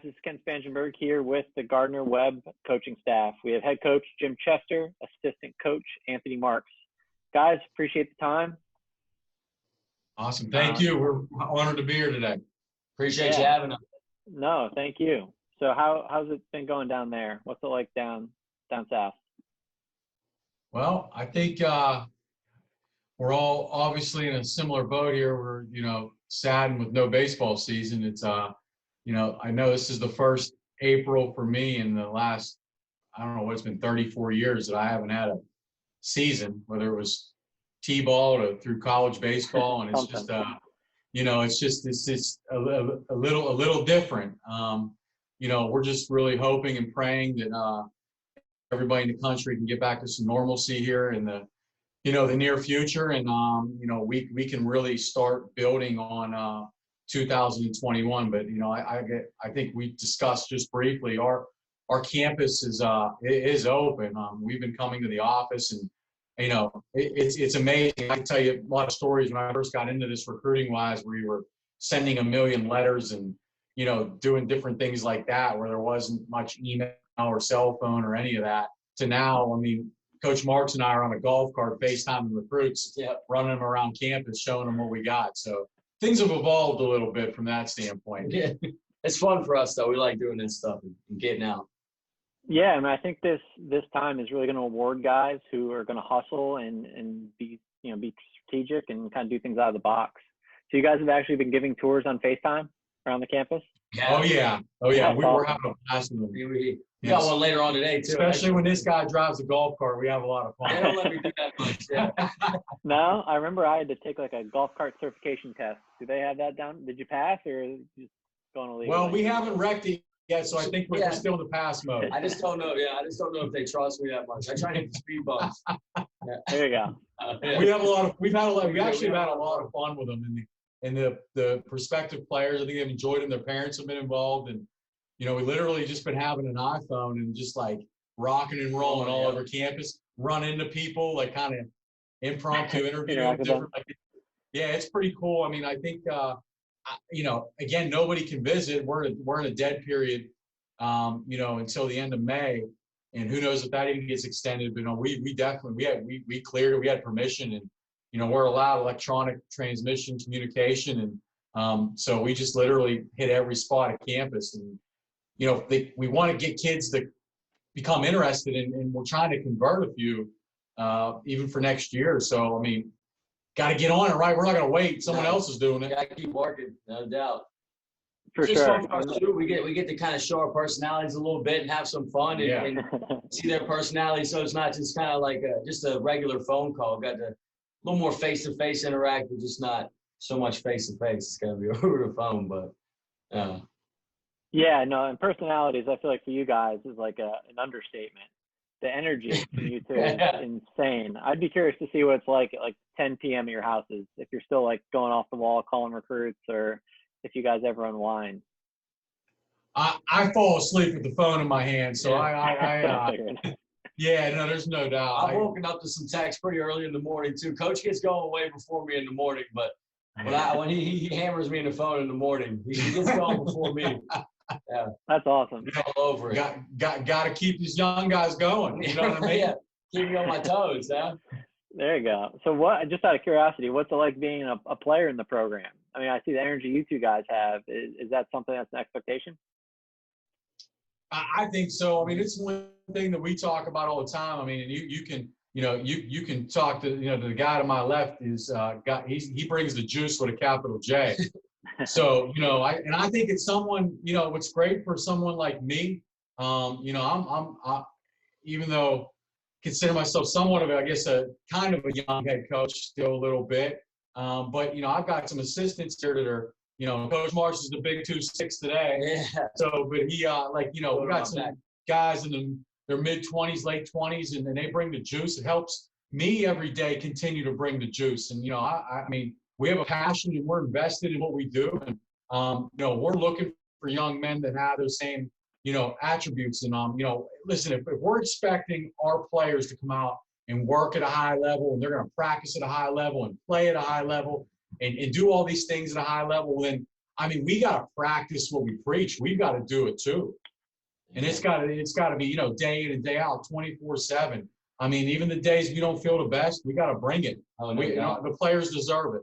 This is Ken Spangenberg here with the Gardner-Webb coaching staff. We have head coach Jim Chester, assistant coach Anthony Marks. Guys, appreciate the time. Awesome. Thank you. We're honored to be here today. Appreciate you having us. No, thank you. So how's it been going down there? What's it like down south? Well, I think we're all obviously in a similar boat here. We're, saddened with no baseball season. It's, I know this is the first April for me in the last, I don't know what, it's been 34 years that I haven't had a season, whether it was T-ball to through college baseball. And it's just, it's just a little different. We're just really hoping and praying that everybody in the country can get back to some normalcy here in the near future, and we can really start building on 2021. But I think we discussed just briefly our campus is open. We've been coming to the office, and it's amazing. I can tell you a lot of stories when I first got into this recruiting wise, where we were sending a million letters and doing different things like that, where there wasn't much email or cell phone or any of that, to now, Coach Marks and I are on a golf cart FaceTiming recruits, running them around campus, showing them what we got. So things have evolved a little bit from that standpoint. Yeah, it's fun for us though. We like doing this stuff and getting out. Yeah, I think this time is really going to award guys who are going to hustle and be strategic and kind of do things out of the box. So you guys have actually been giving tours on FaceTime around the campus? Yeah. Oh yeah. We're having a blast with them. We got one later on today too. Especially when this guy drives a golf cart, we have a lot of fun. They don't let me do that much. Yeah. No, I remember I had to take like a golf cart certification test. Do they have that down? Did you pass or just going illegal? Well, we haven't wrecked it yet, so I think we're still in the pass mode. I just don't know. Yeah, I just don't know if they trust me that much. I try to hit the speed bumps. Yeah. There you go. We actually had a lot of fun with them, and the prospective players. I think they've enjoyed them. Their parents have been involved, and we literally just been having an iPhone and just like rocking and rolling all over campus, run into people, like kind of impromptu interviewing different. Yeah, it's pretty cool. I think again, nobody can visit. We're in a dead period, until the end of May, and who knows if that even gets extended. But we definitely we cleared it. We had permission, and we're allowed electronic transmission communication, and so we just literally hit every spot at campus. And we want to get kids to become interested in, and we're trying to convert a few even for next year. So got to get on it, right? We're not going to wait. Someone else is doing it. Got to keep working, no doubt. For just sure. Fun for us too. We get to kind of show our personalities a little bit and have some fun and see their personality. So it's not just kind of like just a regular phone call. Got to a little more face-to-face interact, but just not so much face-to-face. It's going to be over the phone, but yeah, no, and personalities, I feel like for you guys is like an understatement. The energy from you two is insane. I'd be curious to see what it's like at like 10 p.m. at your houses, if you're still like going off the wall calling recruits, or if you guys ever unwind. I fall asleep with the phone in my hand, so there's no doubt. I've woken up to some texts pretty early in the morning too. Coach gets going way before me in the morning, but when he hammers me in the phone in the morning, he gets going before me. Yeah, that's awesome. All over it. Got to keep these young guys going. You know what I mean? Yeah, keep me on my toes, huh? There you go. So what? Just out of curiosity, what's it like being a player in the program? I see the energy you two guys have. Is that something that's an expectation? I think so. It's one thing that we talk about all the time. You can talk to the guy to my left is he brings the juice with a capital J. So I think it's someone what's great for someone like me. I'm even though I consider myself somewhat of a kind of a young head coach still a little bit, but I've got some assistants here that are Coach Marsh is the big 2-6 today. Yeah. So but he we got some guys in their mid-20s, late 20s, and they bring the juice. It helps me every day continue to bring the juice. And we have a passion and we're invested in what we do. And, we're looking for young men that have those same, attributes. And, listen, if we're expecting our players to come out and work at a high level, and they're going to practice at a high level and play at a high level and do all these things at a high level, then I mean, we got to practice what we preach. We've got to do it too. And it's got to be, day in and day out, 24/7. I mean, even the days we don't feel the best, we got to bring it. The players deserve it.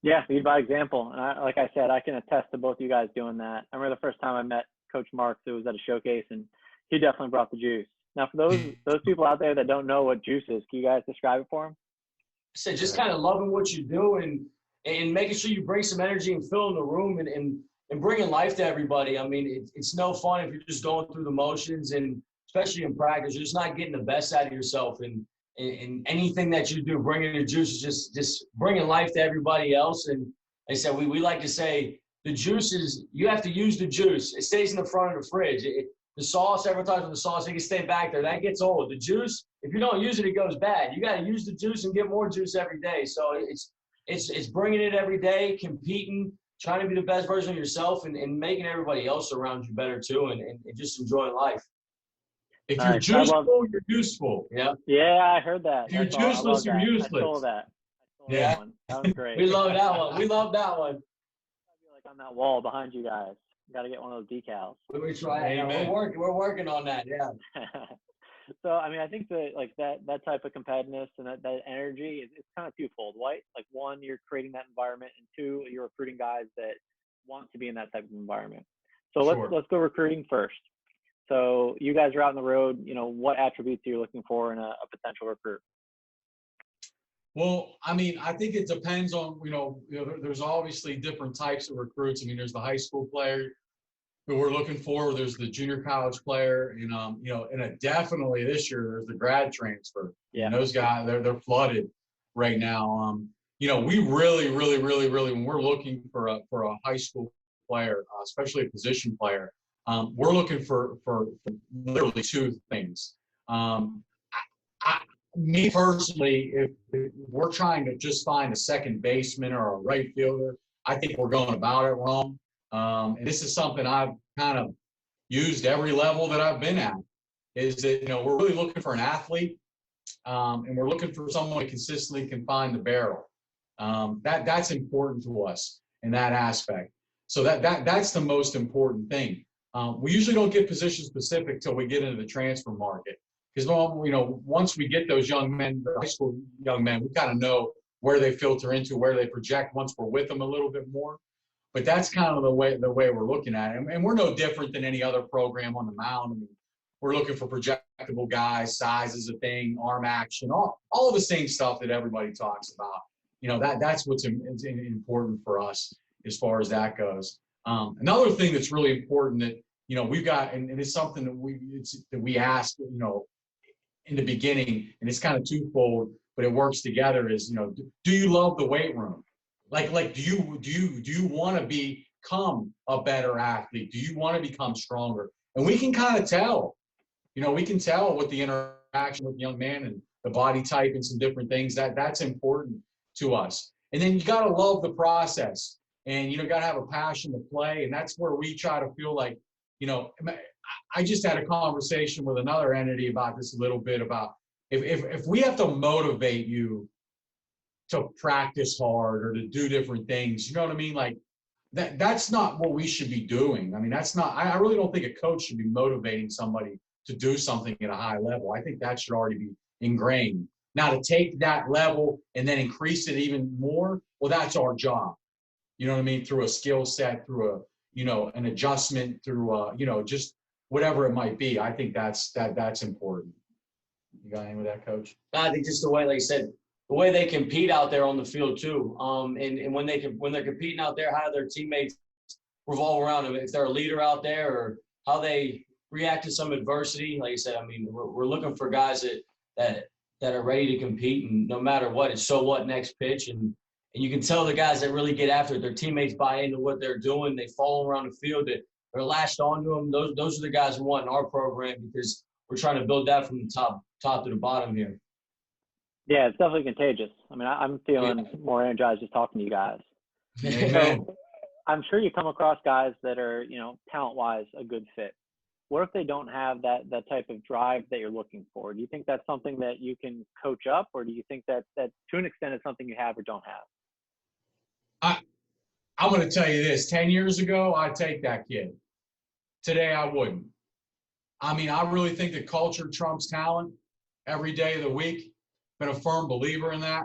Yeah, lead by example. And like I said, I can attest to both you guys doing that. I remember the first time I met Coach Marks, it was at a showcase, and he definitely brought the juice. Now, for those people out there that don't know what juice is, can you guys describe it for them? So just kind of loving what you do and making sure you bring some energy and fill in the room and bringing life to everybody. I mean, it's no fun if you're just going through the motions, and especially in practice, you're just not getting the best out of yourself. And anything that you do, bringing the juice is just bringing life to everybody else. And like I said, we like to say the juice is, you have to use the juice. It stays in the front of the fridge. The sauce, everyone talks about the sauce, it can stay back there. That gets old. The juice, if you don't use it, it goes bad. You got to use the juice and get more juice every day. So it's bringing it every day, competing, trying to be the best version of yourself, and making everybody else around you better too, and just enjoying life. If you're juiceful, you're useful. Yeah. Yeah, I heard that. If you're juiceless, you're useless. I stole that. Yeah. That was great. We love that one. We love that one. I feel like on that wall behind you guys. Got to get one of those decals. We try. We're working on that. Yeah. So I mean, I think that type of competitiveness and that energy is kind of twofold, right? Like, one, you're creating that environment, and two, you're recruiting guys that want to be in that type of environment. So let's go recruiting first. So you guys are out on the road. What attributes are you looking for in a potential recruit? Well, I mean, I think it depends on, there's obviously different types of recruits. I mean, there's the high school player who we're looking for. There's the junior college player, and definitely this year there's the grad transfer. Yeah. And those guys, they're flooded right now. We really, really, really, really, when we're looking for a high school player, especially a position player, we're looking for literally two things. Me personally, if we're trying to just find a second baseman or a right fielder, I think we're going about it wrong. And this is something I've kind of used every level that I've been at, is that, we're really looking for an athlete, and we're looking for someone who consistently can find the barrel. That's important to us in that aspect. So that's the most important thing. We usually don't get position specific till we get into the transfer market. Because, once we get those young men, the high school young men, we kind of know where they filter into, where they project once we're with them a little bit more. But that's kind of the way we're looking at it. And we're no different than any other program on the mound. I mean, we're looking for projectable guys, size is a thing, arm action, all the same stuff that everybody talks about. That's what's important for us as far as that goes. Another thing that's really important that, we've got, and it's something that we ask, in the beginning, and it's kind of twofold, but it works together, is, do you love the weight room? Like, do you want to become a better athlete? Do you want to become stronger? And we can kind of tell, we can tell with the interaction with the young man and the body type and some different things that's important to us. And then you got to love the process, and, got to have a passion to play. And that's where we try to feel like, I just had a conversation with another entity about this a little bit, about if we have to motivate you to practice hard or to do different things, you know what I mean? Like, that's not what we should be doing. I mean, I really don't think a coach should be motivating somebody to do something at a high level. I think that should already be ingrained. Now, to take that level and then increase it even more, well, that's our job. You know what I mean? Through a skill set, through an adjustment, through just whatever it might be. I think that's important. You got anything with that, Coach? I think just the way, like I said, the way they compete out there on the field too. And when they're competing out there, how their teammates revolve around them. If they're a leader out there, or how they react to some adversity. Like I said, I mean, we're looking for guys that are ready to compete, and no matter what, it's so what next pitch. And you can tell the guys that really get after it, their teammates buy into what they're doing. They follow around the field. They're lashed onto them. Those are the guys we want in our program, because we're trying to build that from the top to the bottom here. Yeah, it's definitely contagious. I mean, I'm feeling more energized just talking to you guys. So I'm sure you come across guys that are, talent-wise a good fit. What if they don't have that type of drive that you're looking for? Do you think that's something that you can coach up, or do you think that to an extent it's something you have or don't have? I'm going to tell you this. 10 years ago, I'd take that kid. Today, I wouldn't. I mean, I really think that culture trumps talent every day of the week. Been a firm believer in that.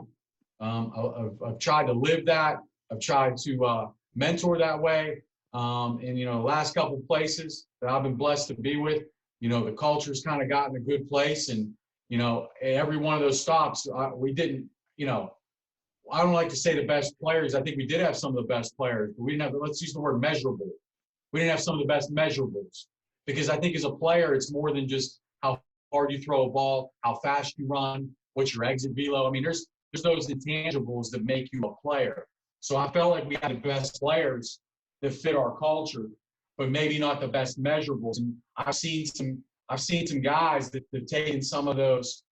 I've tried to live that. I've tried to mentor that way. And, you know, the last couple of places that I've been blessed to be with, you know, the culture's kind of gotten a good place. And, you know, every one of those stops, we didn't, you know, I don't like to say the best players. I think we did have some of the best players, but we didn't have, let's use the word measurable. We didn't have some of the best measurables, because I think as a player, it's more than just how hard you throw a ball, how fast you run, what's your exit velo. I mean, there's those intangibles that make you a player. So I felt like we had the best players that fit our culture, but maybe not the best measurables. And I've seen some guys that have taken some of those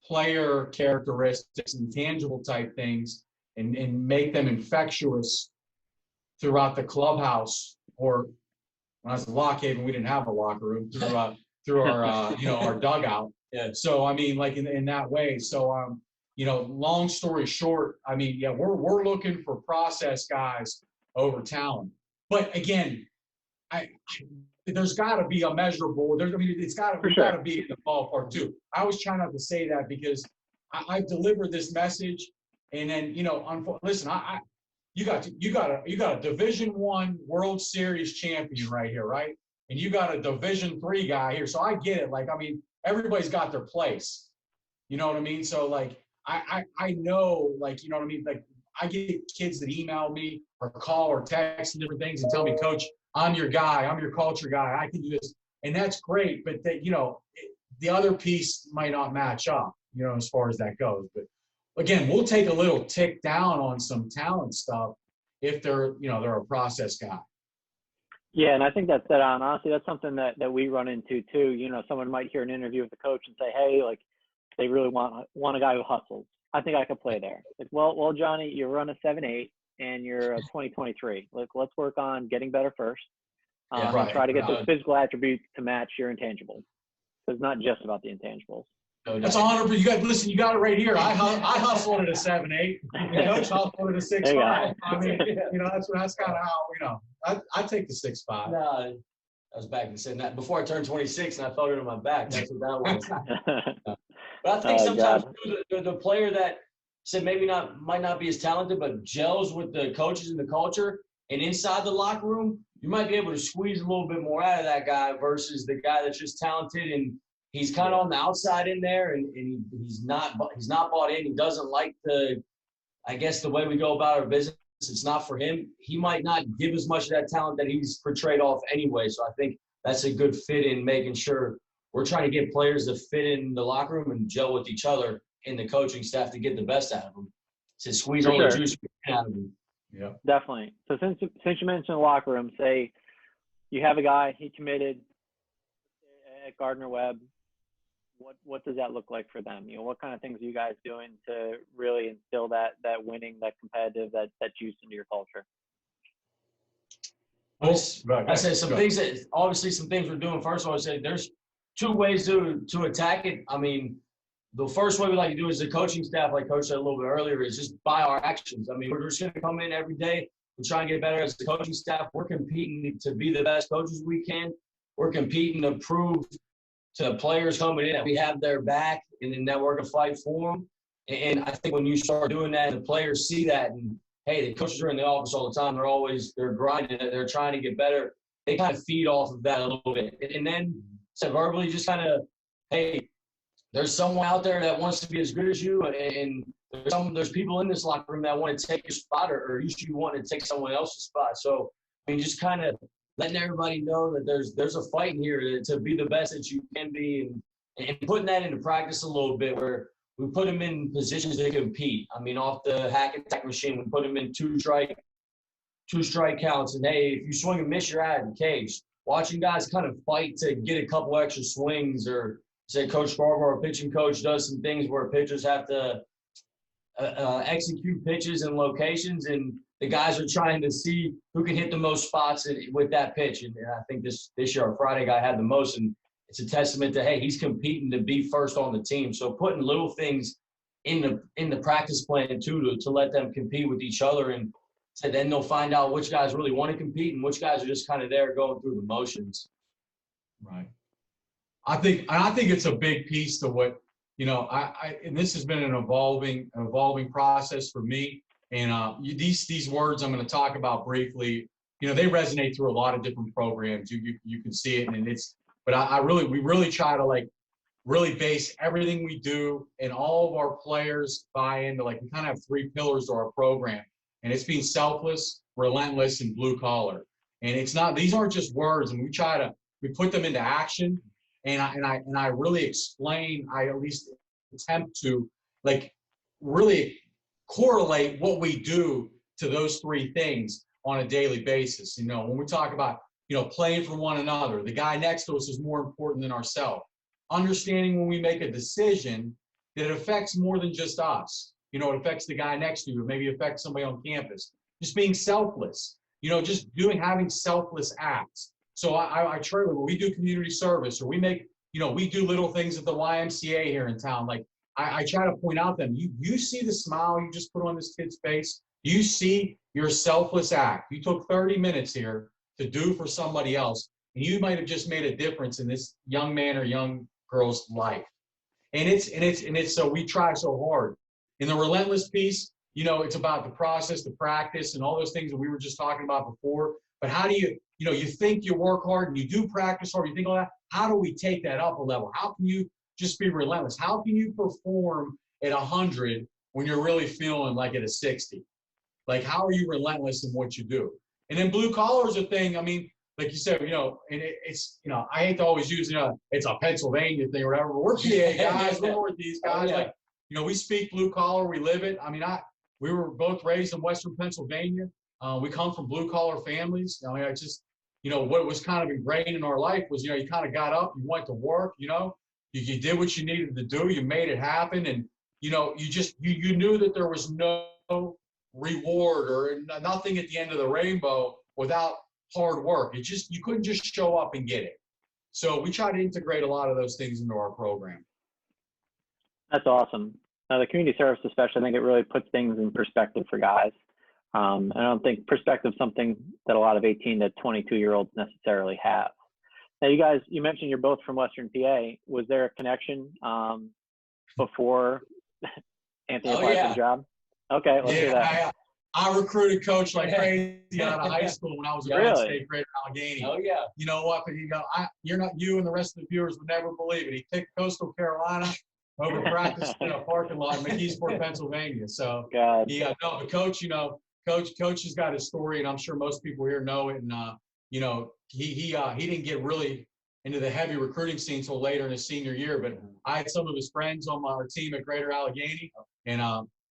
player characteristics and tangible type things and make them infectious throughout the clubhouse, or when I was at Lock Haven, we didn't have a locker room, through our you know, our dugout. Yeah. So I mean, like in that way. So you know, long story short, I mean, yeah, we're looking for process guys over talent. But again, there's got to be a measurable. I mean, it's got to be in the ballpark too. I always try not to say that, because I've delivered this message, and then, you know, listen, you got a Division I World Series champion right here, right? And you got a Division III guy here. So I get it. Like, I mean, everybody's got their place. You know what I mean? So like, I know, like, you know what I mean? Like, I get kids that email me or call or text and different things and tell me, Coach, I'm your guy. I'm your culture guy. I can do this. And that's great. But that, you know, the other piece might not match up, you know, as far as that goes. But again, we'll take a little tick down on some talent stuff if they're, you know, they're a process guy. Yeah, and I think that's dead on. Honestly, that's something that we run into too. You know, someone might hear an interview with the coach and say, hey, like, they really want a guy who hustles. I think I could play there. Like, well, Johnny, you run a 7.8 and you're a 2023. Like, let's work on getting better first. And try to get those physical attributes to match your intangibles. So it's not just about the intangibles. That's 100%. You got, listen, you got it right here. I hustled at a 7.8. Coach hustled at a 6.5. I mean, you know, that's kind of how, you know, I take the 6.5. No, I was back and saying that before I turned 26, and I felt it on my back. That's what that was. But I think sometimes the player that said might not be as talented, but gels with the coaches and the culture, and inside the locker room, you might be able to squeeze a little bit more out of that guy versus the guy that's just talented and he's kind of on the outside in there, and he's not bought in. He doesn't like the way we go about our business. It's not for him. He might not give as much of that talent that he's portrayed off anyway. So I think that's a good fit in making sure we're trying to get players to fit in the locker room and gel with each other in the coaching staff to get the best out of them, to squeeze all the juice out of them. Yeah, definitely. So since you mentioned the locker room, say you have a guy, he committed at Gardner-Webb. What does that look like for them? You know, what kind of things are you guys doing to really instill that winning, that competitive, that juice into your culture? I said some things we're doing. First of all, I said there's two ways to attack it. I mean, the first way we like to do is the coaching staff, like Coach said a little bit earlier, is just by our actions. I mean, we're just going to come in every day and try and get better as the coaching staff. We're competing to be the best coaches we can. We're competing to prove to the players coming in that we have their back and then that we're going to fight for them. And I think when you start doing that, the players see that, and hey, the coaches are in the office all the time. They're grinding. They're trying to get better. They kind of feed off of that a little bit. And then so verbally just kind of, hey, there's someone out there that wants to be as good as you, and there's people in this locker room that want to take your spot, or you want to take someone else's spot. So I mean, just kind of letting everybody know that there's a fight in here to be the best that you can be, and putting that into practice a little bit where we put them in positions to compete. I mean, off the hack attack machine, we put them in two strike counts, and hey, if you swing and miss, you're out of the cage. Watching guys kind of fight to get a couple extra swings, or say Coach Scarborough, our pitching coach, does some things where pitchers have to execute pitches and locations, and the guys are trying to see who can hit the most spots with that pitch. And I think this year our Friday guy had the most, and it's a testament to, hey, he's competing to be first on the team. So putting little things in the practice plan too to let them compete with each other and So then they'll find out which guys really want to compete and which guys are just kind of there going through the motions. Right. I think it's a big piece to what, and this has been an evolving process for me. And these words I'm going to talk about briefly, they resonate through a lot of different programs. You can see it, and we really try to really base everything we do and all of our players buy into, we kind of have 3 pillars to our program, and it's being selfless, relentless, and blue collar. And these aren't just words, and we put them into action. And I really explain, I at least attempt to really correlate what we do to those 3 things on a daily basis. When we talk about, playing for one another, the guy next to us is more important than ourselves. Understanding when we make a decision that it affects more than just us. It affects the guy next to you, or maybe affects somebody on campus. Just being selfless, just having selfless acts. So I try, when we do community service, or we do little things at the YMCA here in town. I try to point out to them, you see the smile you just put on this kid's face? You see your selfless act. You took 30 minutes here to do for somebody else, and you might have just made a difference in this young man or young girl's life. And it's so we try so hard. In the relentless piece, it's about the process, the practice, and all those things that we were just talking about before. But how do you think you work hard and you do practice hard, you think all that, how do we take that up a level? How can you just be relentless? How can you perform at 100 when you're really feeling like at a 60? How are you relentless in what you do? And then blue collar is a thing. I mean, like you said, and it's, I hate to always use, it's a Pennsylvania thing or whatever, but we're PA guys, we're Northeast guys. Oh, yeah. We speak blue collar, we live it. I mean, we were both raised in Western Pennsylvania. We come from blue collar families. I mean, I just, what was kind of ingrained in our life was, you kind of got up, you went to work, you did what you needed to do, you made it happen. And, you knew that there was no reward or nothing at the end of the rainbow without hard work. You couldn't just show up and get it. So we try to integrate a lot of those things into our program. That's awesome. Now, the community service, especially, I think it really puts things in perspective for guys. I don't think perspective is something that a lot of 18 to 22-year-olds necessarily have. Now, you mentioned you're both from Western PA. Was there a connection before Anthony applied for the job? Okay, let's hear that. I recruited Coach like crazy out of high school when I was a state Greater Allegheny. Oh yeah. You know what? But you and the rest of the viewers would never believe it. He picked Coastal Carolina over practice in a parking lot in McKeesport, Pennsylvania. So but Coach, Coach has got his story, and I'm sure most people here know it. And he didn't get really into the heavy recruiting scene until later in his senior year. But I had some of his friends on our team at Greater Allegheny, and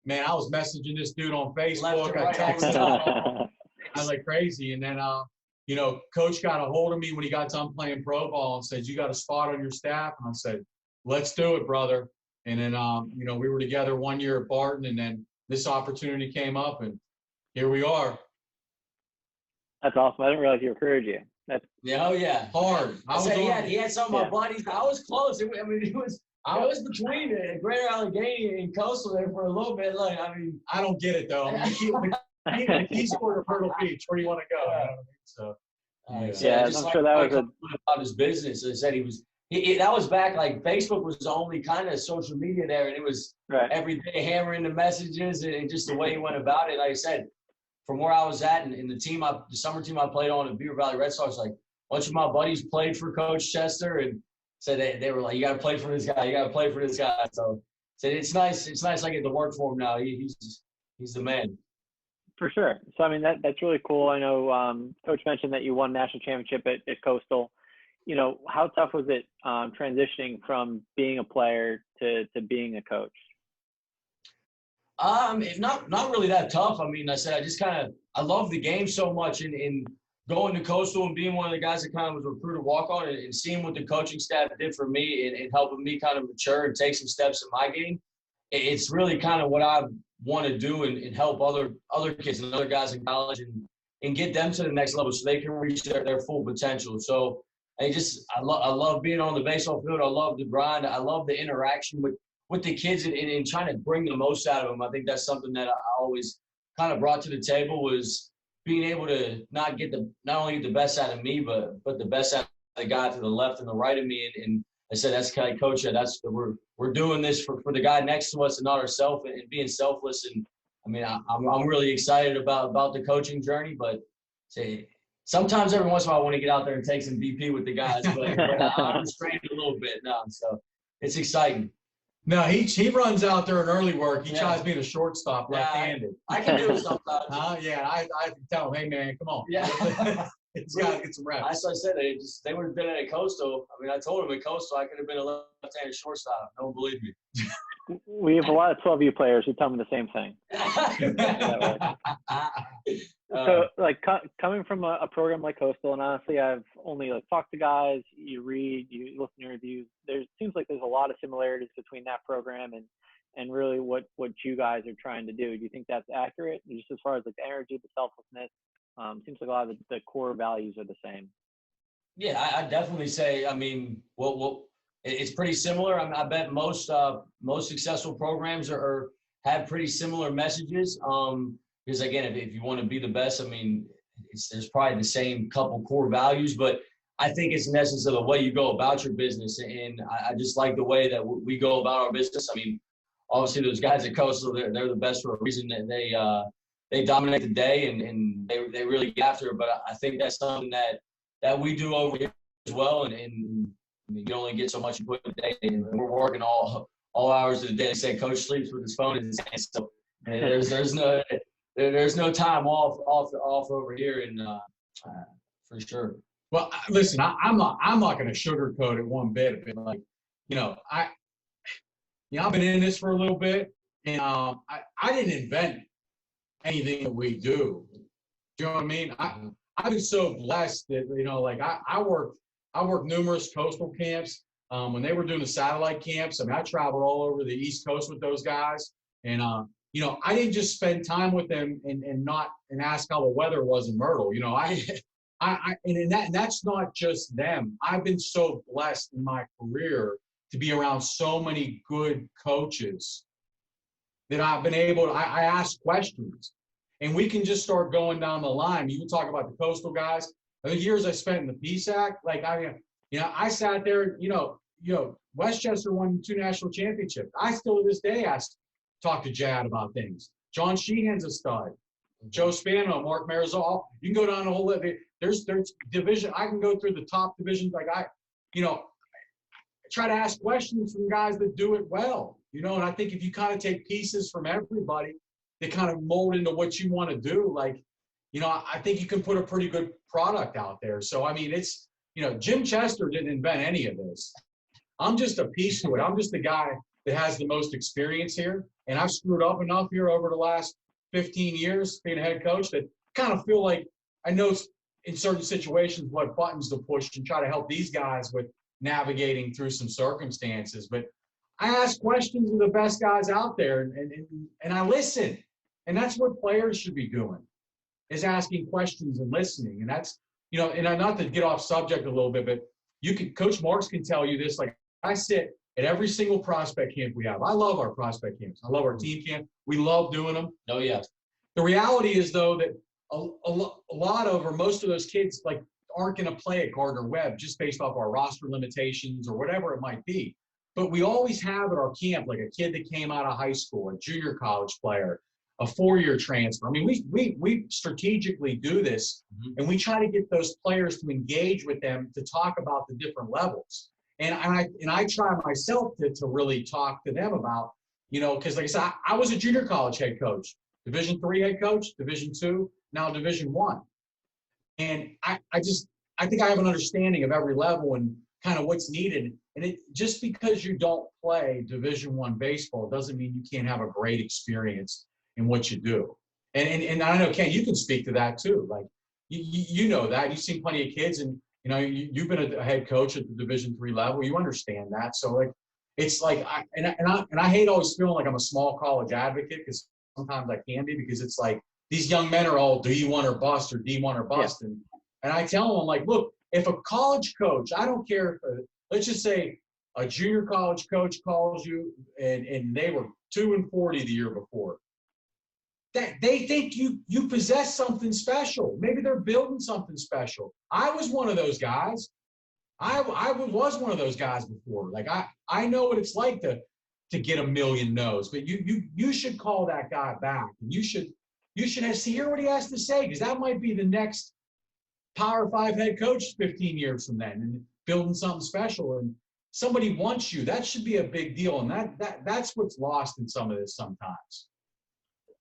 man, I was messaging this dude on Facebook. I texted him. I was like crazy. And then, Coach got a hold of me when he got done playing pro ball and said, "You got a spot on your staff?" And I said, "Let's do it, brother." And then, we were together 1 year at Barton, and then this opportunity came up, and here we are. That's awesome. I didn't realize he recruited you. Hard. He had some of my buddies. I was close. I was between Greater Allegheny and Coastal there for a little bit. I don't get it though. He's scored a Myrtle Beach. Where do you want to go? I'm sure that was about his business. They said that was back, Facebook was the only kind of social media there, and it was every day hammering the messages and just the way he went about it. Like I said, from where I was at and the summer team I played on, the Beaver Valley Red Sox, a bunch of my buddies played for Coach Chester, and said they were like, "You got to play for this guy. You got to play for this guy." So said it's nice. It's nice I get to work for him now. He's the man. For sure. So I mean that's really cool. I know Coach mentioned that you won national championship at Coastal. How tough was it transitioning from being a player to being a coach? Not really that tough. I mean, I love the game so much, and going to Coastal and being one of the guys that kind of was recruited walk on and seeing what the coaching staff did for me and helping me kind of mature and take some steps in my game, it's really kind of what I want to do and help other kids and other guys in college and get them to the next level so they can reach their full potential. So I love being on the baseball field. I love the grind. I love the interaction with the kids and trying to bring the most out of them. I think that's something that I always kind of brought to the table was being able to not only get the best out of me, but the best out of the guy to the left and the right of me. And I said, that's kind of coach. We're doing this for the guy next to us and not ourselves, and being selfless. And I mean, I'm really excited about the coaching journey, but sometimes every once in a while I want to get out there and take some BP with the guys, but I'm restrained a little bit now. So it's exciting. No, he runs out there in early work. He tries being a shortstop, left-handed. I can do it sometimes. Yeah, I tell him, hey man, come on. Yeah. It's got to get some reps. As I said, they would have been at Coastal. I mean, I told them at Coastal I could have been a left-handed shortstop. No one believed me. We have a lot of 12U players who tell me the same thing. So, like, coming from a program like Coastal, and honestly, I've only talked to guys. You read, you listen to reviews. There seems like there's a lot of similarities between that program and really what you guys are trying to do. Do you think that's accurate? Just as far as like the energy, the selflessness, seems like a lot of the core values are the same. Yeah, I definitely say. I mean, well, it's pretty similar. I mean, I bet most successful programs have pretty similar messages. Because again, if you want to be the best, I mean, there's probably the same couple core values, but I think it's in essence of the way you go about your business. And I just like the way that we go about our business. I mean, obviously those guys at Coastal, they're the best for a reason. That they dominate the day and they really get after it. But I think that's something that we do over here as well. And I mean, you only get so much input a day, and we're working all hours of the day. They say Coach sleeps with his phone in his hand, so there's no time off over here, and for sure. Well, listen, I'm not going to sugarcoat it one bit. But like, I've been in this for a little bit, and I didn't invent anything that we do. Do you know what I mean? I've been so blessed that I worked numerous Coastal camps. When they were doing the satellite camps, I mean, I traveled all over the East Coast with those guys, and I didn't just spend time with them and ask how the weather was in Myrtle. And that's not just them. I've been so blessed in my career to be around so many good coaches that I've been able to, I ask questions, and we can just start going down the line. You can talk about the Coastal guys. The years I spent in the PSAC, I sat there, Westchester won 2 national championships. I still to this day talk to Jad about things. John Sheehan's a stud. Joe Spano, Mark Marizal. You can go down the whole list. There's division. I can go through the top divisions. Try to ask questions from guys that do it well. And I think if you kind of take pieces from everybody, they kind of mold into what you want to do. I think you can put a pretty good product out there. So, I mean, it's, Jim Chester didn't invent any of this. I'm just a piece to it. I'm just the guy that has the most experience here. And I've screwed up enough here over the last 15 years being a head coach that kind of feel like I know in certain situations what buttons to push and try to help these guys with navigating through some circumstances. But I ask questions of the best guys out there and I listen. And that's what players should be doing, is asking questions and listening. And that's, and not to get off subject a little bit, but Coach Marks can tell you this, I sit at every single prospect camp we have. I love our prospect camps. I love our team camp. We love doing them. Oh, yeah. The reality is, though, that a lot of or most of those kids aren't going to play at Gardner-Webb just based off our roster limitations or whatever it might be. But we always have at our camp a kid that came out of high school, a junior college player, a 4-year transfer. I mean, we strategically do this, and we try to get those players to engage with them to talk about the different levels. And I try myself to really talk to them about, because like I said, I was a junior college head coach, Division III head coach, Division II, now Division I. And I think I have an understanding of every level and kind of what's needed. And just because you don't play Division I baseball doesn't mean you can't have a great experience in what you do. And I know, Ken, you can speak to that too. You know that. You've seen plenty of kids, and you've been a head coach at the Division III level. You understand that. So it's I hate always feeling like I'm a small college advocate, because sometimes I can be, because it's these young men are all D1 or bust or D1 or bust. Yeah. And I tell them, look, if a college coach, I don't care if let's just say a junior college coach calls you and they were 2-40 the year before. that they think you possess something special. Maybe they're building something special. I was one of those guys. I was one of those guys before. Like I know what it's like to get a million no's, but you should call that guy back. And you should hear what he has to say, because that might be the next Power 5 head coach 15 years from then, and building something special. And somebody wants you. That should be a big deal. And that's what's lost in some of this sometimes.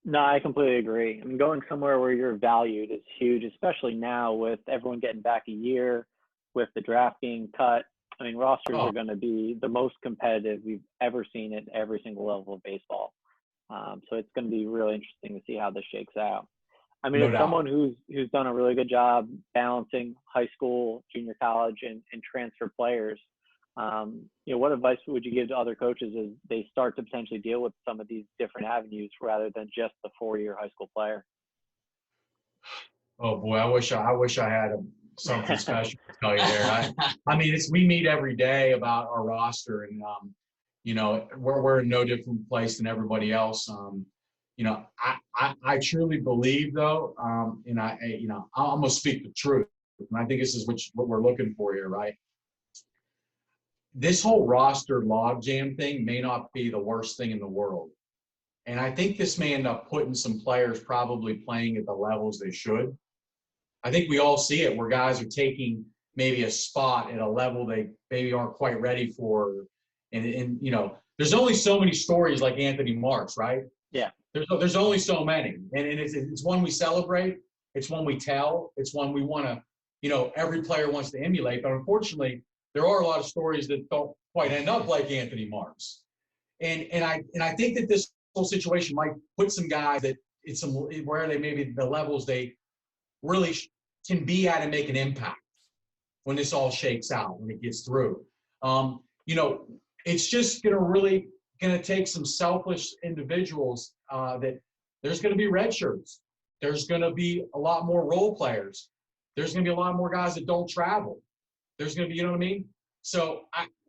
No, I completely agree. I mean, going somewhere where you're valued is huge, especially now with everyone getting back a year, with the draft being cut. I mean, rosters are going to be the most competitive we've ever seen at every single level of baseball. So it's going to be really interesting to see how this shakes out. I mean, as someone who's done a really good job balancing high school, junior college, and transfer players, what advice would you give to other coaches as they start to potentially deal with some of these different avenues rather than just the 4-year high school player? Oh boy, I wish I had something special to tell you there. I mean, we meet every day about our roster, and we're in no different place than everybody else. I truly believe, though, and I'm gonna speak the truth, and I think this is what we're looking for here, right? This whole roster logjam thing may not be the worst thing in the world, and I think this may end up putting some players probably playing at the levels they should. I think we all see it, where guys are taking maybe a spot at a level they maybe aren't quite ready for, and there's only so many stories like Anthony Marks, right? Yeah. There's only so many, and it's one we celebrate, it's one we tell, it's one we want to, every player wants to emulate. But unfortunately, there are a lot of stories that don't quite end up like Anthony Marks, and I think that this whole situation might put some guys that it's some where they maybe the levels they really can be at and make an impact when this all shakes out, when it gets through. It's just going to take some selfish individuals that there's going to be red shirts. There's going to be a lot more role players. There's going to be a lot more guys that don't travel. There's going to be, you know what I mean? So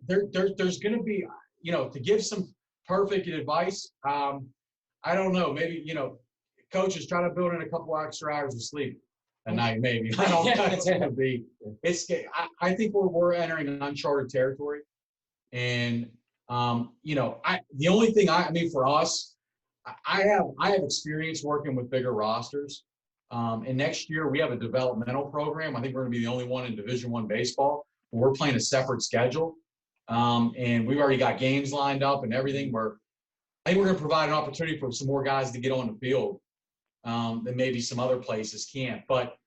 there's going to be, to give some perfect advice, I don't know, maybe, coaches try to build in a couple extra hours of sleep a night, maybe. I don't know. It's going to be. I think we're entering an uncharted territory, and the only thing for us, I have experience working with bigger rosters, and next year we have a developmental program. I think we're going to be the only one in Division I baseball. We're playing a separate schedule, and we've already got games lined up and everything. I think we're going to provide an opportunity for some more guys to get on the field that maybe some other places can't. But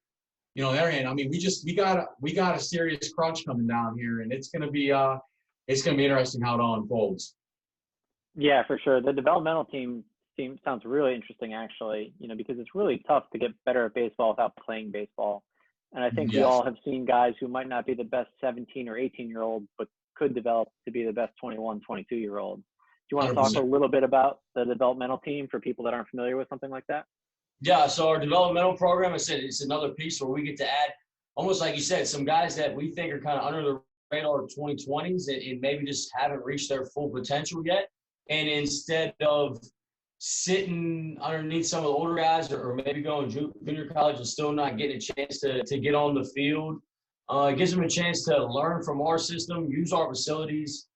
on the other hand, I mean, we got a serious crunch coming down here, and it's going to be interesting how it all unfolds. Yeah, for sure. The developmental team sounds really interesting, actually. Because it's really tough to get better at baseball without playing baseball. And I think we all have seen guys who might not be the best 17 or 18-year-old, but could develop to be the best 21, 22-year-old. Do you want to 100%. Talk a little bit about the developmental team for people that aren't familiar with something like that? Yeah, so our developmental program, I said, it's another piece where we get to add, almost like you said, some guys that we think are kind of under the radar 2020s and maybe just haven't reached their full potential yet. And instead of sitting underneath some of the older guys or maybe going junior college and still not getting a chance to get on the field, it gives them a chance to learn from our system, use our facilities,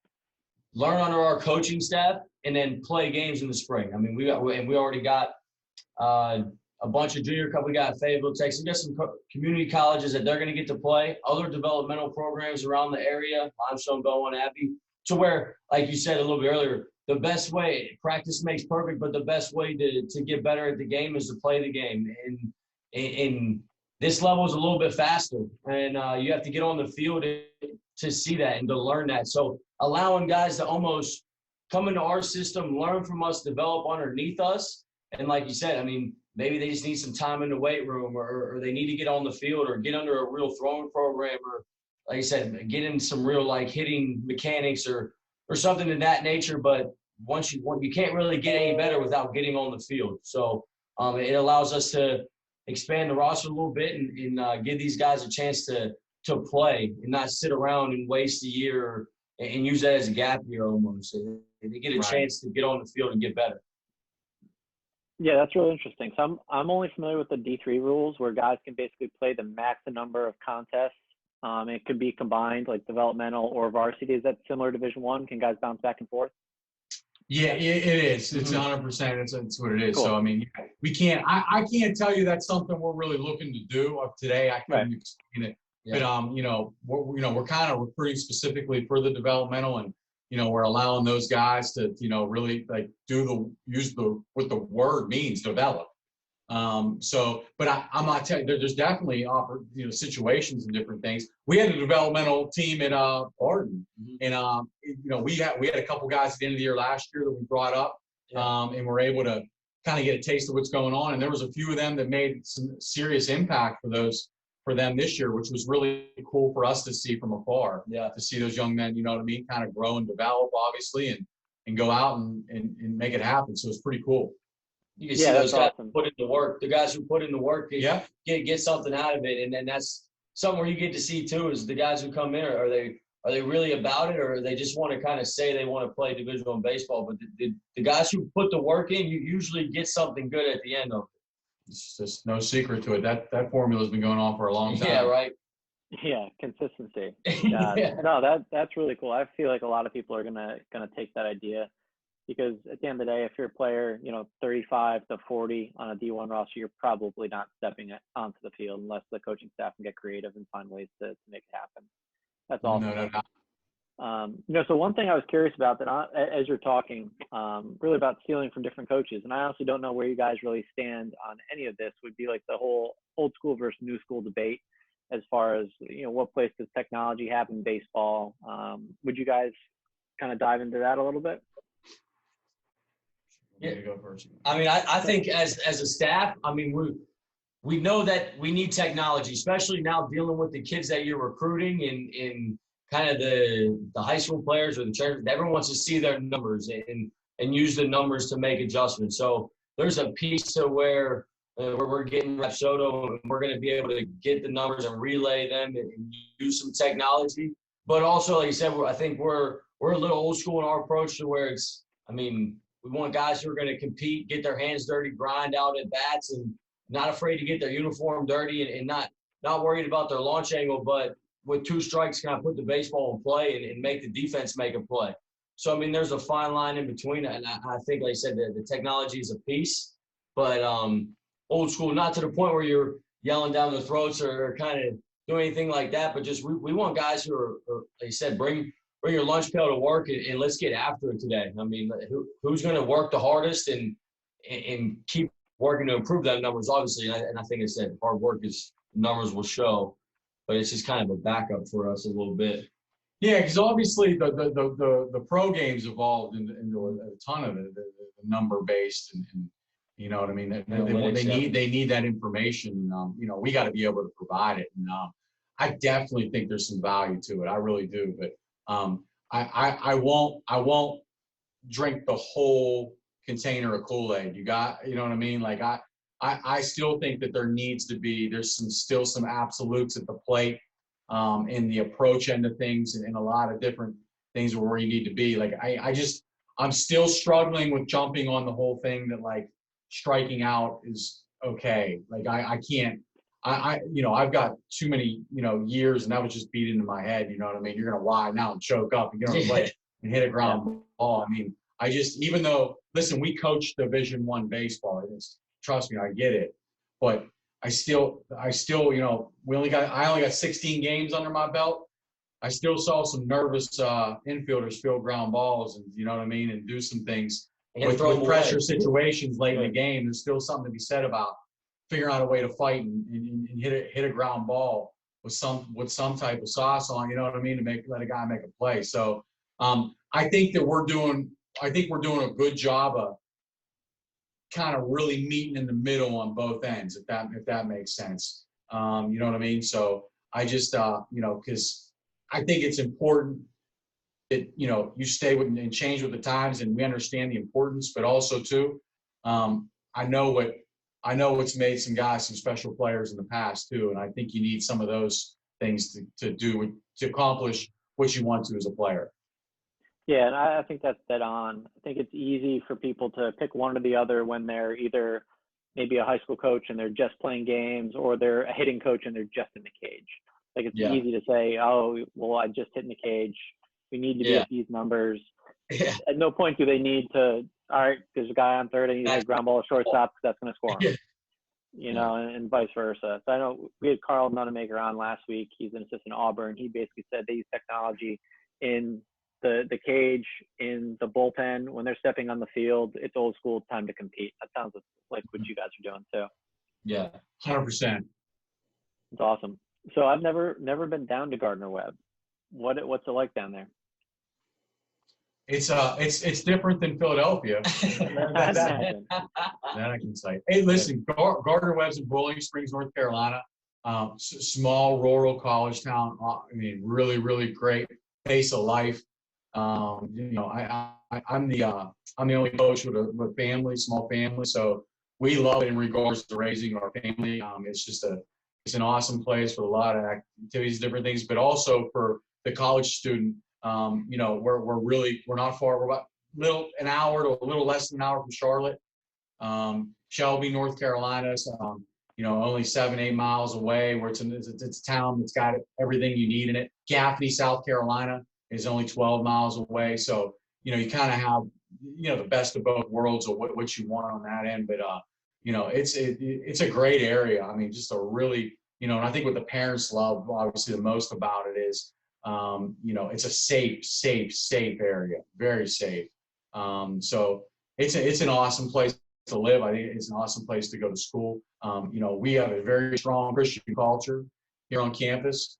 learn under our coaching staff, and then play games in the spring. I mean, we already got a bunch of junior couple. We got Fayetteville, Texas. We got some community colleges that they're going to get to play. Other developmental programs around the area, Limestone, Bowen, Abbey, to where, like you said a little bit earlier, the best way, practice makes perfect, but the best way to get better at the game is to play the game. And this level is a little bit faster, and you have to get on the field to see that and to learn that. So allowing guys to almost come into our system, learn from us, develop underneath us. And like you said, I mean, maybe they just need some time in the weight room or they need to get on the field or get under a real throwing program or, like I said, get in some real, like, hitting mechanics or something of that nature. But you can't really get any better without getting on the field. So it allows us to expand the roster a little bit and give these guys a chance to play and not sit around and waste a year and use that as a gap year almost. They get a chance to get on the field and get better. Yeah, that's really interesting. So I'm only familiar with the D3 rules where guys can basically play the max number of contests. It could be combined, like developmental or varsity. Is that similar to Division One? Can guys bounce back and forth? Yeah, it is. It's Mhm. 100%. It's what it is. Cool. So I mean, we can't. I can't tell you that's something we're really looking to do. Of today, I couldn't Right. explain it. Yeah. But we're kind of recruiting specifically for the developmental, and we're allowing those guys to really like use what the word means, develop. But I'm not telling you, there's definitely situations and different things. We had a developmental team at Barton, and we had a couple guys at the end of the year last year that we brought up, and we're able to kind of get a taste of what's going on. And there was a few of them that made some serious impact for them this year, which was really cool for us to see from afar. Yeah. To see those young men, kind of grow and develop, obviously, and go out and make it happen. So it's pretty cool. You can see those guys awesome. put in the work. The guys who put in the work get something out of it, and then that's something where you get to see too is the guys who come in. Are they really about it, or they just want to kind of say they want to play Division I baseball? But the guys who put the work in, you usually get something good at the end of it. It's just no secret to it. That formula's been going on for a long time. Yeah, right. Yeah, consistency. Yeah. No, that's really cool. I feel like a lot of people are gonna take that idea, because at the end of the day, if you're a player, 35 to 40 on a D1 roster, you're probably not stepping onto the field unless the coaching staff can get creative and find ways to make it happen. That's awesome. No. So one thing I was curious about as you're talking, really about stealing from different coaches, and I honestly don't know where you guys really stand on any of this, would be like the whole old school versus new school debate as far as, what place does technology have in baseball? Would you guys kind of dive into that a little bit? Yeah. Go first. I mean, I think as a staff, I mean, we know that we need technology, especially now dealing with the kids that you're recruiting in kind of the high school players or the church. Everyone wants to see their numbers and use the numbers to make adjustments. So there's a piece to where we're getting Rapsodo, and we're going to be able to get the numbers and relay them and use some technology. But also, like you said, I think we're a little old school in our approach to where we want guys who are going to compete, get their hands dirty, grind out at bats, and not afraid to get their uniform dirty, and not worried about their launch angle, but with 2 strikes, kind of put the baseball in play and make the defense make a play. So, I mean, there's a fine line in between, and I think, like I said, the technology is a piece, but old school, not to the point where you're yelling down their throats or kind of doing anything like that, but just we want guys who are, like I said, bring your lunch pail to work and let's get after it today. I mean, who's going to work the hardest and keep working to improve that numbers, obviously. And I think I said hard work is numbers will show, but it's just kind of a backup for us a little bit. Yeah, because obviously the pro games evolved into a ton of it, the number based, and you know what I mean. They need that information. We got to be able to provide it, and I definitely think there's some value to it. I really do, but I won't drink the whole container of Kool-Aid. You know what I mean? Like I still think that there's still some absolutes at the plate, in the approach end of things, and a lot of different things where you need to be. Like I'm still struggling with jumping on the whole thing that like striking out is okay. Like I can't. I've got too many, years, and that was just beat into my head. You know what I mean? You're going to lie now and choke up and get on the plate and hit a ground ball. I mean, even though, listen, we coach Division I baseball. Trust me, I get it. But I still, I only got 16 games under my belt. I still saw some nervous infielders field ground balls, and you know what I mean, and do some things with pressure situations late in the game. There's still something to be said about figuring out a way to fight and hit a ground ball with some type of sauce on, you know what I mean, to let a guy make a play. So I think we're doing a good job of kind of really meeting in the middle on both ends, if that makes sense. You know what I mean? So I just because I think it's important that you stay with and change with the times, and we understand the importance, but also too, I know what's made some guys some special players in the past too, and I think you need some of those things to accomplish what you want to as a player. Yeah, and I think that's dead on. I think it's easy for people to pick one or the other when they're either maybe a high school coach and they're just playing games, or they're a hitting coach and they're just in the cage. Like it's Yeah. easy to say, oh, well, I just hit in the cage. We need to be at these numbers. Yeah. At no point do they need to, all right, there's a guy on third and he's a ground ball to shortstop because that's going to score him. You know, and vice versa. So I know we had Carl Nunemaker on last week. He's an assistant at Auburn. He basically said they use technology in the cage, in the bullpen. When they're stepping on the field, it's old school, time to compete. That sounds like what you guys are doing too. Yeah, 100%. It's awesome. So I've never been down to Gardner-Webb. What's it like down there? It's different than Philadelphia. that I can say. Hey, listen, Gardner-Webb's in Bowling Springs, North Carolina. Small rural college town. I mean, really, really great pace of life. You know, I'm the only coach with a family, small family, so we love it in regards to raising our family. It's an awesome place with a lot of activities, different things, but also for the college student. You know, we're not far. We're about an hour to a little less than an hour from Charlotte, Shelby, North Carolina. So, you know, only 7-8 miles away. Where it's a town that's got everything you need in it. Gaffney, South Carolina, is only 12 miles away. So, you know, you kind of have, you know, the best of both worlds of what you want on that end. But you know, it's a great area. I mean, just a really, you know, and I think what the parents love obviously the most about it is, you know, it's a safe area, very safe. So it's an awesome place to live. I think it's an awesome place to go to school. You know, we have a very strong Christian culture here on campus.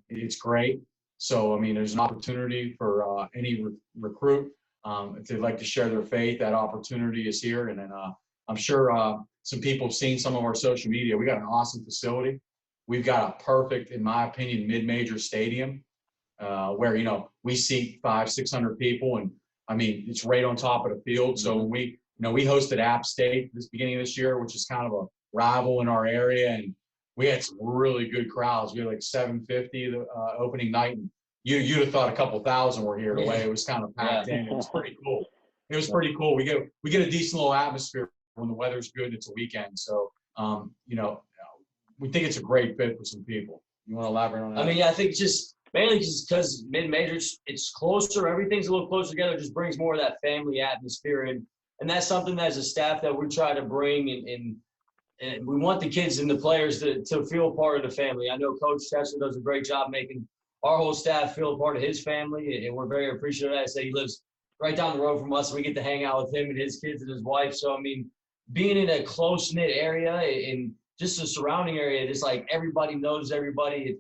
It's great. So, I mean, there's an opportunity for any recruit. If they'd like to share their faith, that opportunity is here. And then I'm sure some people have seen some of our social media. We got an awesome facility. We've got a perfect, in my opinion, mid-major stadium where, you know, we seat 500-600 people. And I mean, it's right on top of the field. So when we hosted App State this beginning of this year, which is kind of a rival in our area. And we had some really good crowds. We had like 750 the opening night. And you'd have thought a couple thousand were here the way it was kind of packed in. It was pretty cool. It was pretty cool. We get a decent little atmosphere when the weather's good. It's a weekend. So, you know, we think it's a great fit for some people. You want to elaborate on that? I mean, I think just mainly just because mid-majors, it's closer. Everything's a little closer together. It just brings more of that family atmosphere. And that's something that as a staff that we try to bring and we want the kids and the players to feel part of the family. I know Coach Tesler does a great job making our whole staff feel a part of his family, and we're very appreciative of that. I say he lives right down the road from us, and we get to hang out with him and his kids and his wife. So, I mean, being in a close-knit area and just the surrounding area, just like everybody knows everybody.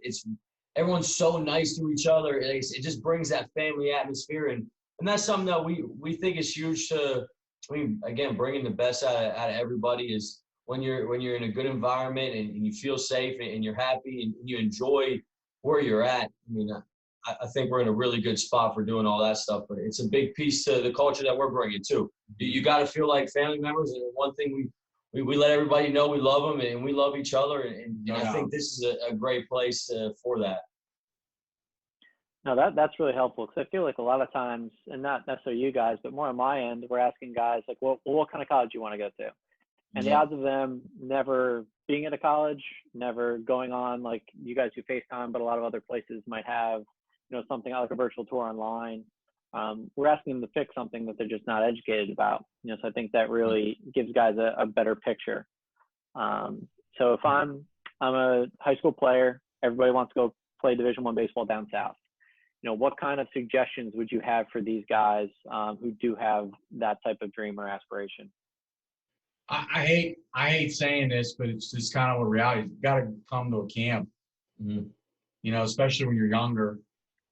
Everyone's so nice to each other. It just brings that family atmosphere, and that's something that we think is huge to. I mean, again, bringing the best out of everybody is when you're in a good environment and you feel safe and you're happy and you enjoy where you're at. I mean, I think we're in a really good spot for doing all that stuff, but it's a big piece to the culture that we're bringing too. You got to feel like family members, and one thing we let everybody know we love them and we love each other, and I think this is a great place for that. No, that's really helpful, because I feel like a lot of times, and not necessarily you guys, but more on my end, we're asking guys like, well, what kind of college you want to go to? And the odds of them never being at a college, never going on, like you guys do FaceTime, but a lot of other places might have, you know, something like a virtual tour online. We're asking them to pick something that they're just not educated about. You know, so I think that really gives guys a better picture. So if I'm a high school player, everybody wants to go play Division I baseball down south. You know, what kind of suggestions would you have for these guys who do have that type of dream or aspiration? I hate saying this, but it's just kind of what reality is. You got to come to a camp, you know, especially when you're younger,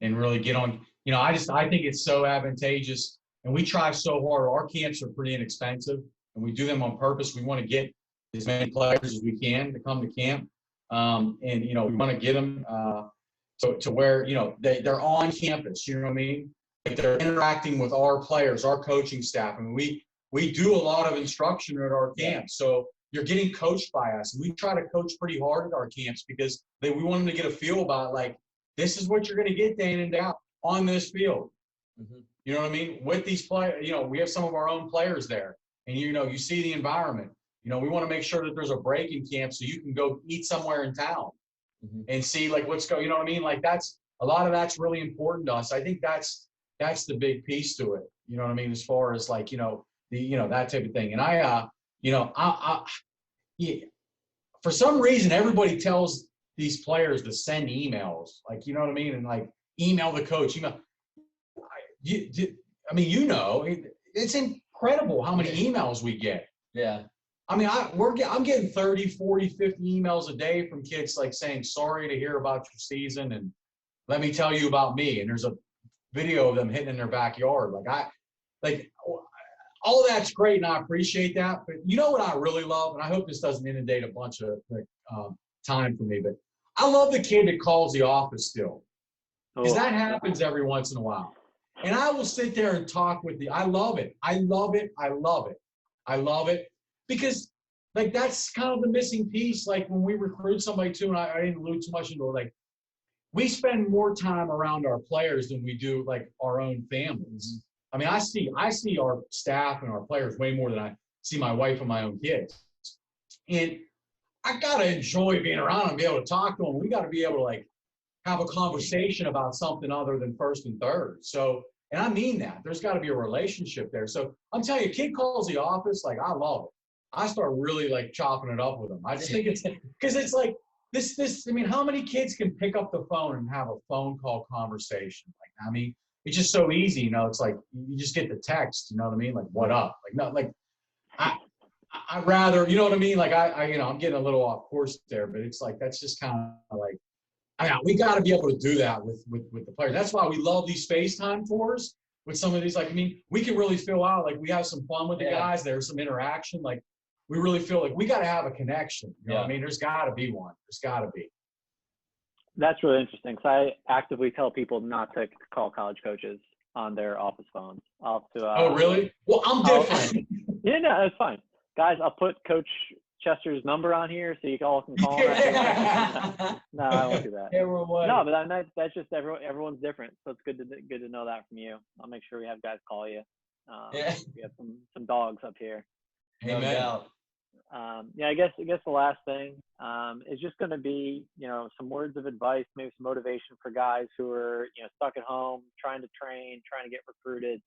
and really get on. You know, I think it's so advantageous, and we try so hard. Our camps are pretty inexpensive, and we do them on purpose. We want to get as many players as we can to come to camp, and you know, we want to get them to where, you know, they're on campus. You know what I mean? Like they're interacting with our players, our coaching staff, and we do a lot of instruction at our camps. So you're getting coached by us. We try to coach pretty hard at our camps because we want them to get a feel about, like, this is what you're going to get day in and day out on this field. Mm-hmm. You know what I mean? With these players, we have some of our own players there, and you see the environment. We want to make sure that there's a break in camp so you can go eat somewhere in town and see like what's going. You know what I mean? Like that's a lot of that's really important to us. I think that's the big piece to it. You know what I mean? As far as like that type of thing. And yeah, for some reason everybody tells these players to send emails, like you know what I mean, and like email the coach. It's incredible how many emails we get. Yeah. I mean, I'm getting 30, 40, 50 emails a day from kids like saying, sorry to hear about your season and let me tell you about me. And there's a video of them hitting in their backyard. All that's great and I appreciate that. But you know what I really love? And I hope this doesn't inundate a bunch of time for me, but I love the kid that calls the office still. Because that happens every once in a while. And I will sit there and talk with I love it. I love it. I love it. I love it. Because like that's kind of the missing piece. Like when we recruit somebody too, and I didn't allude too much into it, like we spend more time around our players than we do like our own families. I mean, I see our staff and our players way more than I see my wife and my own kids. And I gotta enjoy being around them and be able to talk to them. We gotta be able to like have a conversation about something other than first and third. So, and I mean that. There's got to be a relationship there. So I'm telling you, a kid calls the office, like I love it. I start really like chopping it up with them. I just think it's because it's like this. I mean, how many kids can pick up the phone and have a phone call conversation? Like, I mean, it's just so easy. It's like you just get the text. You know what I mean? Like, what up? Like, not like I'd rather. You know what I mean? Like, I'm getting a little off course there, but it's like that's just kind of like. We got to be able to do that with the players. That's why we love these FaceTime tours with some of these. Like, I mean, we can really feel out like we have some fun with the guys. There's some interaction. Like, we really feel like we got to have a connection. You know what I mean? There's got to be one. There's got to be. That's really interesting. So I actively tell people not to call college coaches on their office phones. Oh, really? Well, I'm different. Yeah, no, it's fine. Guys, I'll put Coach Chester's number on here so you all can call him. No, I won't do that. No, but that's just everyone's different. So it's good to know that from you. I'll make sure we have guys call you. We have some dogs up here. No doubt. I guess the last thing is just going to be some words of advice, maybe some motivation for guys who are stuck at home, trying to train, trying to get recruited.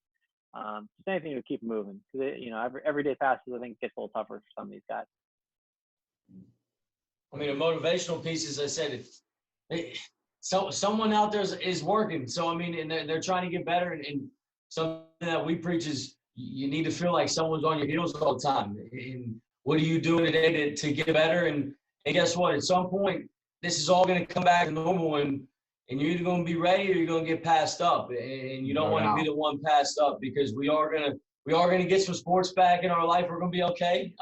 Just anything to keep moving because every day passes. I think it gets a little tougher for some of these guys. I mean, a motivational piece, as I said, so someone out there is working. So I mean, and they're trying to get better. And something that we preach is you need to feel like someone's on your heels all the time. And what are you doing today to get better? And guess what? At some point, this is all going to come back to normal, and you're either going to be ready or you're going to get passed up. And you don't want to be the one passed up because we are going to get some sports back in our life. We're going to be okay.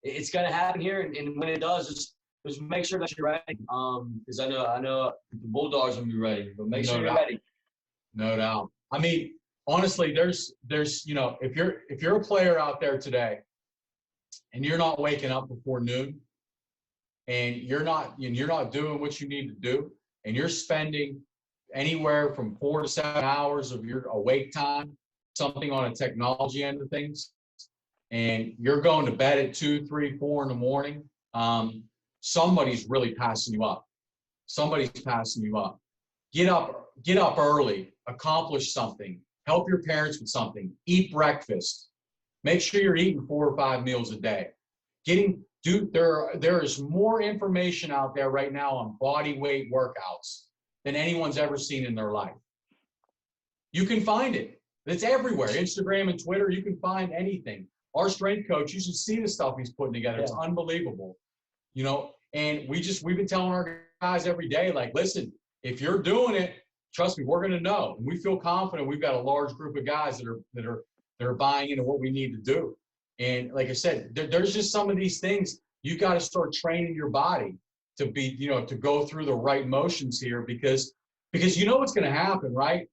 It's going to happen here, and when it does, just make sure that you're ready. Because I know the Bulldogs will be ready, but make sure you're ready. No doubt. I mean, honestly, there's if you're a player out there today, and you're not waking up before noon, and you're not doing what you need to do, and you're spending anywhere from 4 to 7 hours of your awake time, something on a technology end of things, and you're going to bed at 2, 3, 4 in the morning, somebody's really passing you up. Somebody's passing you up. Get up early, accomplish something, help your parents with something, eat breakfast. Make sure you're eating 4 or 5 meals a day. There is more information out there right now on body weight workouts than anyone's ever seen in their life. You can find it. It's everywhere. Instagram and Twitter, you can find anything. Our strength coach, you should see the stuff he's putting together. It's unbelievable. And we've been telling our guys every day, like, listen, if you're doing it, trust me, we're going to know. And we feel confident we've got a large group of guys that are buying into what we need to do. And like I said, there's just some of these things you got to start training your body to be, to go through the right motions here because you know what's going to happen, right?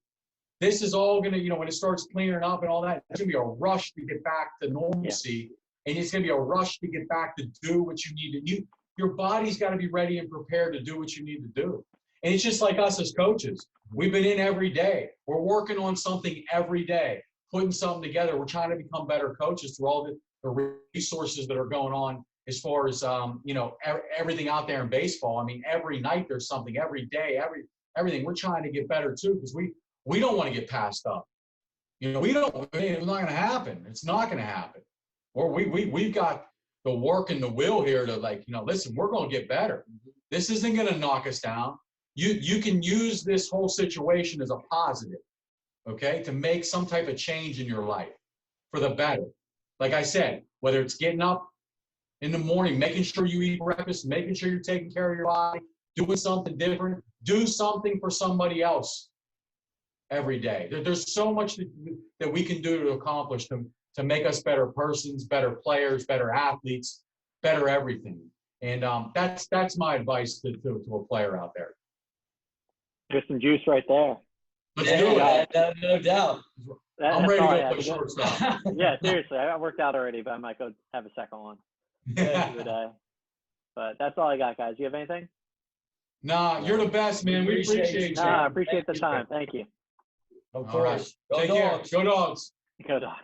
This is all going to, when it starts clearing up and all that, there's going to be a rush to get back to normalcy. Yeah. And it's going to be a rush to get back to do what you need to do. Your body's got to be ready and prepared to do what you need to do. And it's just like us as coaches. We've been in every day. We're working on something every day, putting something together. We're trying to become better coaches through all the resources that are going on as far as, everything out there in baseball. I mean, every night there's something, every day, everything. We're trying to get better too, because we don't want to get passed up. It's not going to happen. It's not going to happen. Or we've got the work and the will here to listen, we're going to get better. This isn't going to knock us down. You can use this whole situation as a positive, okay, to make some type of change in your life for the better. Like I said, whether it's getting up in the morning, making sure you eat breakfast, making sure you're taking care of your body, doing something different, do something for somebody else every day. There's so much that we can do to accomplish to make us better persons, better players, better athletes, better everything. And that's my advice to a player out there. There's some juice right there. Let's do it. No doubt. I'm ready to go play shortstop. Yeah, seriously. I worked out already, but I might go have a second one. Today. But that's all I got, guys. You have anything? Nah, you're the best, man. We appreciate you. I appreciate the time. Thank you. Of course. Take care. Go Dogs. Go Dogs.